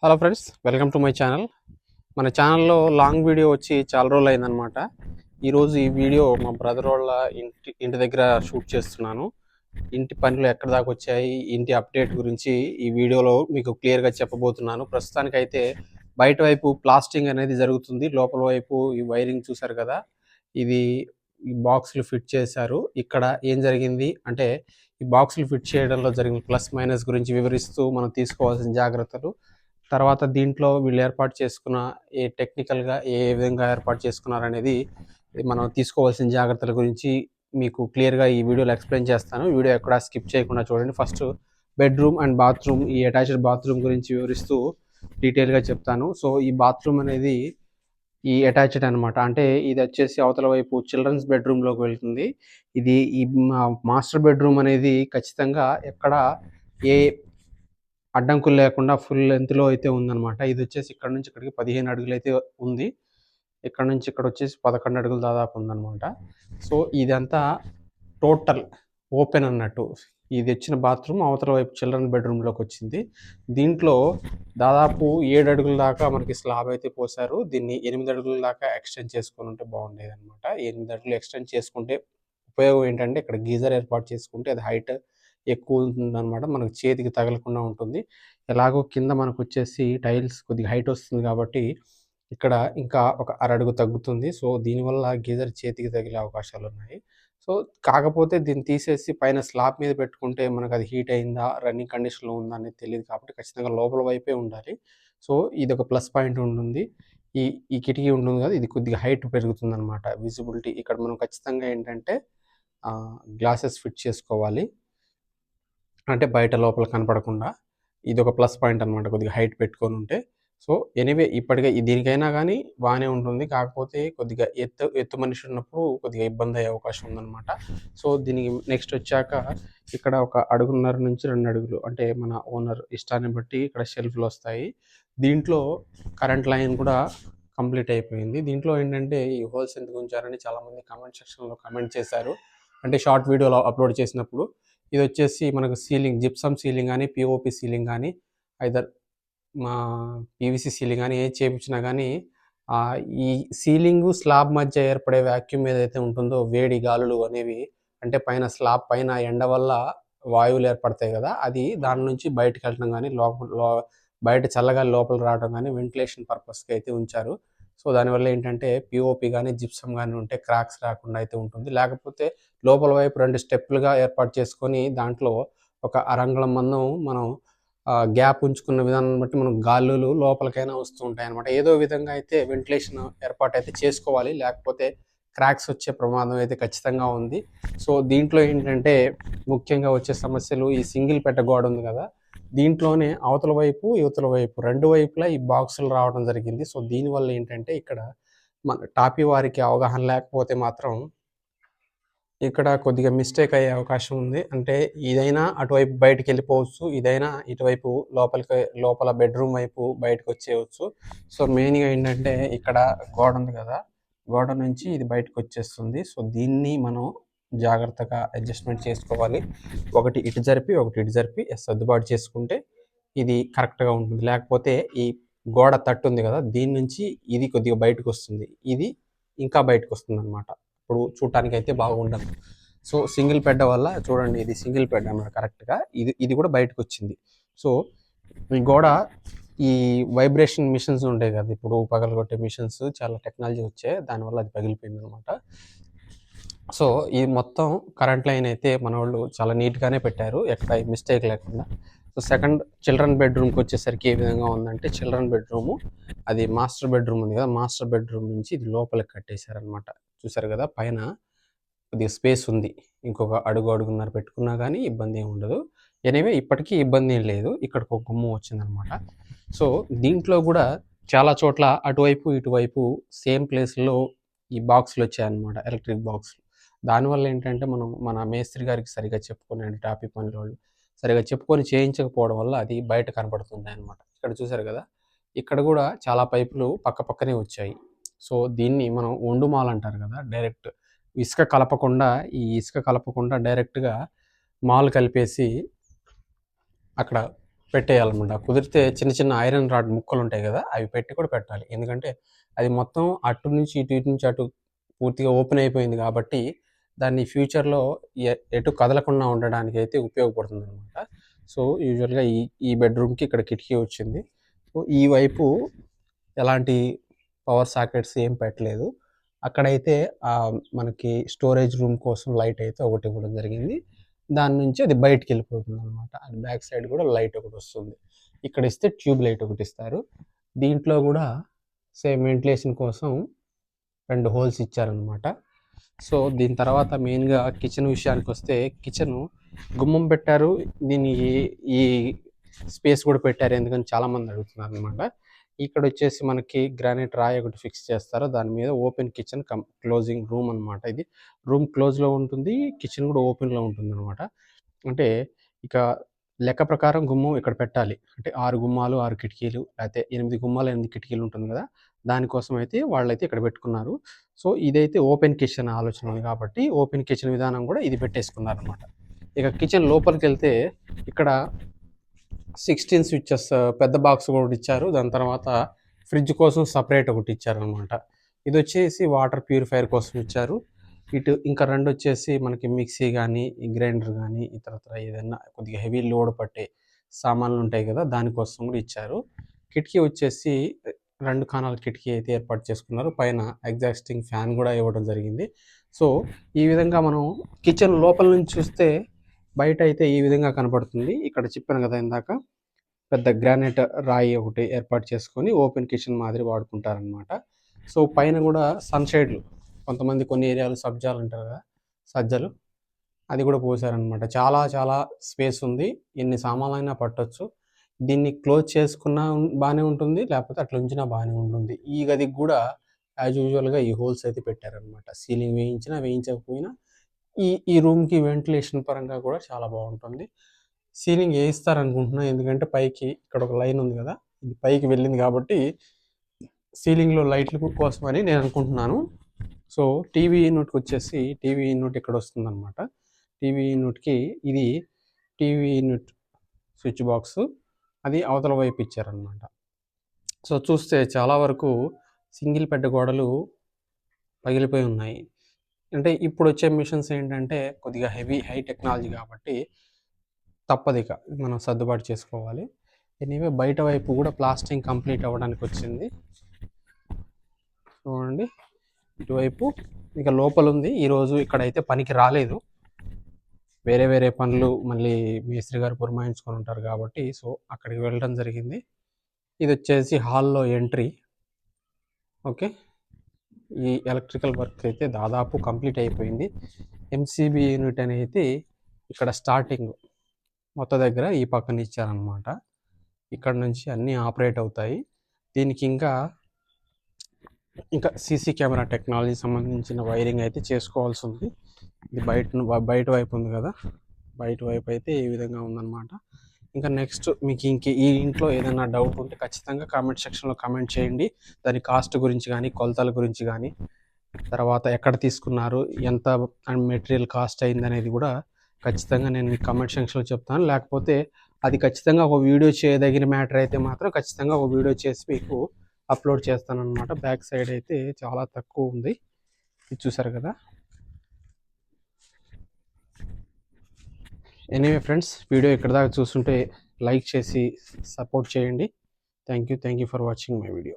Hello friends, welcome to my channel. మన ఛానల్లో long video వచ్చి చాలా రోజులు అయిందనమాట. ఈరోజు ఈ వీడియో మా బ్రదర్ వాళ్ళ ఇంటి దగ్గర షూట్ చేస్తున్నాను. ఇంటి పనులు ఎక్కడి దాకా వచ్చాయి, ఇంటి అప్డేట్ గురించి ఈ వీడియోలో మీకు క్లియర్గా చెప్పబోతున్నాను. ప్రస్తుతానికైతే బయట వైపు ప్లాస్టింగ్ అనేది జరుగుతుంది. లోపల వైపు ఈ వైరింగ్ చూసారు కదా, ఇది ఈ బాక్సులు ఫిట్ చేశారు. ఇక్కడ ఏం జరిగింది అంటే, ఈ బాక్సులు ఫిట్ చేయడంలో జరిగిన ప్లస్ మైనస్ గురించి వివరిస్తూ మనం తీసుకోవాల్సిన జాగ్రత్తలు, తర్వాత దీంట్లో వీళ్ళు ఏర్పాటు చేసుకున్న టెక్నికల్గా ఏ విధంగా ఏర్పాటు చేసుకున్నారనేది మనం తీసుకోవాల్సిన జాగ్రత్తల గురించి మీకు క్లియర్గా ఈ వీడియోలో ఎక్స్ప్లెయిన్ చేస్తాను. వీడియో ఎక్కడా స్కిప్ చేయకుండా చూడండి. ఫస్ట్ బెడ్రూమ్ అండ్ బాత్రూమ్, ఈ అటాచ్డ్ బాత్రూమ్ గురించి వివరిస్తూ డీటెయిల్గా చెప్తాను. సో ఈ బాత్రూమ్ అనేది ఈ అటాచ్డ్ అనమాట. అంటే ఇది వచ్చేసి అవతల వైపు చిల్డ్రన్స్ బెడ్రూమ్లోకి వెళ్తుంది. ఇది ఈ మాస్టర్ బెడ్రూమ్ అనేది ఖచ్చితంగా ఎక్కడ ఏ అడ్డంకులు లేకుండా ఫుల్ లెంత్లో అయితే ఉందన్నమాట. ఇది వచ్చేసి ఇక్కడ నుంచి ఇక్కడికి 15 అడుగులు అయితే ఉంది. ఇక్కడ నుంచి ఇక్కడ వచ్చేసి 11 అడుగులు దాదాపు ఉందన్నమాట. సో ఇదంతా టోటల్ ఓపెన్ అన్నట్టు. ఇది వచ్చిన బాత్రూమ్ అవతల వైపు చిల్డ్రన్ బెడ్రూమ్లోకి వచ్చింది. దీంట్లో దాదాపు 7 అడుగుల దాకా మనకి స్లాబ్ అయితే పోసారు. దీన్ని 8 అడుగుల దాకా ఎక్స్టెండ్ చేసుకొని ఉంటే బాగుండేది అనమాట. 8 అడుగులు ఎక్స్టెండ్ చేసుకుంటే ఉపయోగం ఏంటంటే, ఇక్కడ గీజర్ ఏర్పాటు చేసుకుంటే అది హైట్ ఎక్కువ ఉంటుందన్నమాట. మనకు చేతికి తగలకుండా ఉంటుంది. ఎలాగో కింద మనకు వచ్చేసి టైల్స్ కొద్దిగా హైట్ వస్తుంది కాబట్టి ఇక్కడ ఇంకా ఒక అరడుగు తగ్గుతుంది. సో దీనివల్ల గీజర్ చేతికి తగిలే అవకాశాలు ఉన్నాయి. సో కాకపోతే దీన్ని తీసేసి పైన స్లాబ్ మీద పెట్టుకుంటే మనకు అది హీట్ అయిందా, రన్నింగ్ కండిషన్లో ఉందా అనేది తెలియదు. కాబట్టి ఖచ్చితంగా లోపల వైపే ఉండాలి. సో ఇది ఒక ప్లస్ పాయింట్ ఉంటుంది. ఈ ఈ కిటికీ ఉంటుంది కదా, ఇది కొద్దిగా హైట్ పెరుగుతుందన్నమాట. విజిబిలిటీ ఇక్కడ మనం ఖచ్చితంగా ఏంటంటే గ్లాసెస్ ఫిట్ చేసుకోవాలి. అంటే బయట లోపల కనపడకుండా. ఇదొక ప్లస్ పాయింట్ అనమాట, కొద్దిగా హైట్ పెట్టుకొని ఉంటే. సో ఎనీవే ఇప్పటికే దీనికైనా కానీ బాగానే ఉంటుంది. కాకపోతే కొద్దిగా ఎత్తు మనిషి ఉన్నప్పుడు కొద్దిగా ఇబ్బంది అయ్యే అవకాశం ఉందన్నమాట. సో దీనికి నెక్స్ట్ వచ్చాక ఇక్కడ ఒక 1.5 నుంచి 2 అడుగులు, అంటే మన ఓనర్ ఇష్టాన్ని బట్టి ఇక్కడ షెల్ఫ్లు వస్తాయి. దీంట్లో కరెంట్ లైన్ కూడా కంప్లీట్ అయిపోయింది. దీంట్లో ఏంటంటే ఈ హోల్స్ ఎందుకు ఉంచారని చాలామంది కామెంట్ సెక్షన్లో కామెంట్ చేశారు. అంటే షార్ట్ వీడియోలో అప్లోడ్ చేసినప్పుడు ఇది వచ్చేసి మనకు సీలింగ్, జిప్సమ్ సీలింగ్ కానీ, పిఓపి సీలింగ్ కానీ, ఐదర్ మా పీవీసీ సీలింగ్ కానీ ఏది చేయించినా కానీ ఈ సీలింగు స్లాబ్ మధ్య ఏర్పడే వాక్యూమ్ ఏదైతే ఉంటుందో, వేడి గాలులు అనేవి, అంటే పైన స్లాబ్ పైన ఎండ వల్ల వాయువులు ఏర్పడతాయి కదా, అది దాని నుంచి బయటకు వెళ్ళడం కానీ, బయట చల్లగాలి లోపల రావడం కానీ వెంటిలేషన్ పర్పస్కి అయితే ఉంచారు. సో దానివల్ల ఏంటంటే పిఓపి కానీ జిప్సమ్ కానీ ఉంటే క్రాక్స్ రాకుండా అయితే ఉంటుంది. లేకపోతే లోపల వైపు 2 స్టెప్పులుగా ఏర్పాటు చేసుకొని దాంట్లో ఒక అరంగుళం మందం మనం గ్యాప్ ఉంచుకున్న విధానాన్ని బట్టి మనం గాలులు లోపలికైనా వస్తూ ఉంటాయి అనమాట. ఏదో విధంగా అయితే వెంటిలేషన్ ఏర్పాటు అయితే చేసుకోవాలి, లేకపోతే క్రాక్స్ వచ్చే ప్రమాదం అయితే ఖచ్చితంగా ఉంది. సో దీంట్లో ఏంటంటే ముఖ్యంగా వచ్చే సమస్యలు, ఈ సింగిల్ పెట్ట గోడ ఉంది కదా, దీంట్లోనే అవతల వైపు యువతల వైపు 2 వైపులా ఈ బాక్సులు రావడం జరిగింది. సో దీనివల్ల ఏంటంటే ఇక్కడ మన టాపీ వారికి అవగాహన లేకపోతే మాత్రం ఇక్కడ కొద్దిగా మిస్టేక్ అయ్యే అవకాశం ఉంది. అంటే ఇదైనా అటువైపు బయటికి వెళ్ళిపోవచ్చు, ఇదైనా ఇటువైపు లోపల బెడ్రూమ్ వైపు బయటకు వచ్చేయవచ్చు. సో మెయిన్గా ఏంటంటే ఇక్కడ గోడ ఉంది కదా, గోడ నుంచి ఇది బయటకు వచ్చేస్తుంది. సో దీన్ని మనం జాగ్రత్తగా అడ్జస్ట్మెంట్ చేసుకోవాలి. ఒకటి ఇటు జరిపి ఒకటి ఇటు జరిపి సర్దుబాటు చేసుకుంటే ఇది కరెక్ట్గా ఉంటుంది. లేకపోతే ఈ గోడ తట్టు ఉంది కదా, దీని నుంచి ఇది కొద్దిగా బయటకు వస్తుంది, ఇది ఇంకా బయటకు వస్తుంది అనమాట. ఇప్పుడు చూడటానికి అయితే బాగుండదు. సో సింగిల్ పెడ్డ వల్ల చూడండి, ఇది సింగిల్ పెడ్డ అన్నమాట కరెక్ట్గా, ఇది కూడా బయటకు వచ్చింది. సో ఈ గోడ, ఈ వైబ్రేషన్ మిషన్స్ ఉంటాయి కదా, ఇప్పుడు పగలగొట్టే మిషన్స్ చాలా టెక్నాలజీ వచ్చాయి, దానివల్ల అది పగిలిపోయింది అనమాట. సో ఈ మొత్తం కరెంట్ లైన్ అయితే మన వాళ్ళు చాలా నీట్గానే పెట్టారు, ఎక్కడ మిస్టేక్ లేకుండా. సో సెకండ్ చిల్డ్రన్ బెడ్రూమ్కి వచ్చేసరికి ఏ విధంగా ఉందంటే, చిల్డ్రన్ బెడ్రూము అది మాస్టర్ బెడ్రూమ్ ఉంది కదా, మాస్టర్ బెడ్రూమ్ నుంచి ఇది లోపలికి కట్టేశారనమాట. చూసారు కదా, పైన కొద్దిగా స్పేస్ ఉంది, ఇంకొక అడుగున్నర పెట్టుకున్నా కానీ ఇబ్బంది ఏమి ఉండదు. ఎనీవే ఇప్పటికీ ఇబ్బంది ఏం లేదు. ఇక్కడికి ఒక గుమ్మం వచ్చిందనమాట. సో దీంట్లో కూడా చాలా చోట్ల అటువైపు ఇటువైపు సేమ్ ప్లేస్లో ఈ బాక్సులు వచ్చాయన్నమాట, ఎలక్ట్రిక్ బాక్సులు. దానివల్ల ఏంటంటే మనం మన మేస్త్రి గారికి సరిగా చెప్పుకొని, టాపీ పనుల వాళ్ళు సరిగా చెప్పుకొని చేయించకపోవడం వల్ల అది బయట కనపడుతుంది అనమాట. ఇక్కడ చూసారు కదా, ఇక్కడ కూడా చాలా పైపులు పక్క పక్కనే వచ్చాయి. సో దీన్ని మనం ఒండుమాల అంటారు కదా, డైరెక్ట్ ఇసుక కలపకుండా డైరెక్ట్గా మాల్ కలిపేసి అక్కడ పెట్టేయాలన్నమాట. కుదిరితే చిన్న చిన్న ఐరన్ రాడ్ ముక్కలు ఉంటాయి కదా, అవి పెట్టి కూడా పెట్టాలి. ఎందుకంటే అది మొత్తం అటు నుంచి ఇటు, ఇటు నుంచి అటు పూర్తిగా ఓపెన్ అయిపోయింది కాబట్టి దాన్ని ఫ్యూచర్లో ఎటు కదలకుండా ఉండడానికి అయితే ఉపయోగపడుతుంది అనమాట. సో యూజువల్గా ఈ బెడ్రూమ్కి ఇక్కడ కిటికీ వచ్చింది. సో ఈ వైపు ఎలాంటి పవర్ సాకెట్స్ ఏం పెట్టలేదు. అక్కడైతే మనకి స్టోరేజ్ రూమ్ కోసం లైట్ అయితే ఒకటి ఇవ్వడం జరిగింది. దాని నుంచి అది బయటికి వెళ్ళిపోతుంది అనమాట. అది బ్యాక్ సైడ్ కూడా లైట్ ఒకటి వస్తుంది. ఇక్కడ ఇస్తే ట్యూబ్ లైట్ ఒకటి ఇస్తారు. దీంట్లో కూడా సేమ్ వెంటిలేషన్ కోసం 2 హోల్స్ ఇచ్చారనమాట. సో దీని తర్వాత మెయిన్గా కిచెన్ విషయానికి వస్తే, కిచెను గుమ్మం పెట్టారు, దీన్ని ఈ స్పేస్ కూడా పెట్టారు, ఎందుకని చాలామంది అడుగుతున్నారు అనమాట. ఇక్కడ వచ్చేసి మనకి గ్రానైట్ రాయి ఒకటి ఫిక్స్ చేస్తారు. దాని మీద ఓపెన్ కిచెన్ క్లోజింగ్ రూమ్ అనమాట. ఇది రూమ్ క్లోజ్లో ఉంటుంది, కిచెన్ కూడా ఓపెన్లో ఉంటుంది అనమాట. అంటే ఇక లెక్క ప్రకారం గుమ్మం ఇక్కడ పెట్టాలి. అంటే 6 గుమ్మాలు 6 కిటికీలు, లేకపోతే 8 గుమ్మాలు 8 కిటికీలు ఉంటుంది కదా, దానికోసం అయితే వాళ్ళైతే ఇక్కడ పెట్టుకున్నారు. సో ఇదైతే ఓపెన్ కిచెన్ ఆలోచన ఉంది కాబట్టి ఓపెన్ కిచెన్ విధానం కూడా ఇది పెట్టేసుకున్నారు అనమాట. ఇక కిచెన్ లోపలికి వెళ్తే ఇక్కడ 16 స్విచ్చెస్ పెద్ద బాక్స్ కూడా ఇచ్చారు. దాని తర్వాత ఫ్రిడ్జ్ కోసం సపరేట్ ఒకటి ఇచ్చారనమాట. ఇది వచ్చేసి వాటర్ ప్యూరిఫైయర్ కోసం ఇచ్చారు. ఇటు ఇంకా 2 వచ్చేసి మనకి మిక్సీ కానీ, గ్రైండర్ కానీ, ఇతరత్ర ఏదైనా కొద్దిగా హెవీ లోడ్ పట్టే సామాన్లు ఉంటాయి కదా, దానికోసం కూడా ఇచ్చారు. కిటికీ వచ్చేసి 2 కాణాల కిటికీ అయితే ఏర్పాటు చేసుకున్నారు. పైన ఎగ్జాస్టింగ్ ఫ్యాన్ కూడా ఇవ్వడం జరిగింది. సో ఈ విధంగా మనం కిచెన్ లోపల నుంచి చూస్తే బయట అయితే ఈ విధంగా కనపడుతుంది. ఇక్కడ చెప్పాను కదా ఇందాక, పెద్ద గ్రానైట్ రాయి ఒకటి ఏర్పాటు చేసుకొని ఓపెన్ కిచెన్ మాదిరి వాడుకుంటారనమాట. సో పైన కూడా సన్షైడ్లు, కొంతమంది కొన్ని ఏరియాలు సబ్జాలు అంటారు కదా, సజ్జలు, అది కూడా పోసారనమాట. చాలా చాలా స్పేస్ ఉంది, ఎన్ని సామాన్లైనా పట్టొచ్చు. దీన్ని క్లోజ్ చేసుకున్నా బాగానే ఉంటుంది, లేకపోతే అట్లా ఉంచినా బాగానే ఉంటుంది. ఈ గదికి కూడా యాజ్ యూజువల్గా ఈ హోల్స్ అయితే పెట్టారనమాట. సీలింగ్ వేయించినా వేయించకపోయినా ఈ రూమ్కి వెంటిలేషన్ పరంగా కూడా చాలా బాగుంటుంది. సీలింగ్ వేయిస్తారనుకుంటున్నా, ఎందుకంటే పైకి ఇక్కడ ఒక లైన్ ఉంది కదా, ఇది పైకి వెళ్ళింది కాబట్టి సీలింగ్లో లైట్ల కోసమని నేను అనుకుంటున్నాను. సో టీవీ యూనిట్కి వచ్చేసి టీవీ యూనిట్ ఇక్కడ వస్తుంది అనమాట. టీవీ యూనిట్కి ఇది టీవీ యూనిట్ స్విచ్ బాక్స్, అది అవతల వైపు ఇచ్చారనమాట. సో చూస్తే చాలా వరకు సింగిల్ పెద్ద గోడలు పగిలిపోయి ఉన్నాయి. అంటే ఇప్పుడు వచ్చే మిషన్స్ ఏంటంటే కొద్దిగా హై టెక్నాలజీ కాబట్టి తప్పదు, ఇక మనం సర్దుబాటు చేసుకోవాలి. ఎనీవే బయట వైపు కూడా ప్లాస్టింగ్ కంప్లీట్ అవ్వడానికి వచ్చింది. చూడండి ఇటువైపు ఇక లోపల ఉంది. ఈరోజు ఇక్కడైతే పనికి రాలేదు, వేరే వేరే పనులు మళ్ళీ మేస్త్రి గారు పురమాయించుకొని ఉంటారు కాబట్టి సో అక్కడికి వెళ్ళడం జరిగింది. ఇది వచ్చేసి హాల్లో ఎంట్రీ. ఓకే, ఈ ఎలక్ట్రికల్ వర్క్ అయితే దాదాపు కంప్లీట్ అయిపోయింది. ఎంసీబీ యూనిట్ అనేది ఇక్కడ స్టార్టింగ్ మొత్తం దగ్గర ఈ పక్కన ఇచ్చారనమాట. ఇక్కడ నుంచి అన్నీ ఆపరేట్ అవుతాయి. దీనికి ఇంకా సీసీ కెమెరా టెక్నాలజీ సంబంధించిన వైరింగ్ అయితే చేసుకోవాల్సి ఉంది. ఇది బయట వైపు ఉంది కదా, బయట వైపు అయితే ఈ విధంగా ఉందన్నమాట. ఇంకా నెక్స్ట్ మీకు ఈ ఇంట్లో ఏదైనా డౌట్ ఉంటే ఖచ్చితంగా కామెంట్ సెక్షన్లో కామెంట్ చేయండి. దాని కాస్ట్ గురించి కానీ, కొలతల గురించి కానీ, తర్వాత ఎక్కడ తీసుకున్నారు, ఎంత మెటీరియల్ కాస్ట్ అయింది అనేది కూడా ఖచ్చితంగా నేను మీకు కామెంట్ సెక్షన్లో చెప్తాను. లేకపోతే అది ఖచ్చితంగా ఒక వీడియో చేయదగిన మ్యాటర్ అయితే మాత్రం ఖచ్చితంగా ఒక వీడియో చేసి మీకు అప్లోడ్ చేస్తాను అనమాట. బ్యాక్ సైడ్ అయితే చాలా తక్కువ ఉంది, ఇది చూసారు కదా. ఎనీవే ఫ్రెండ్స్, వీడియో ఇక్కడ దాకా చూస్తుంటే లైక్ చేసి సపోర్ట్ చేయండి. Thank you for watching my video.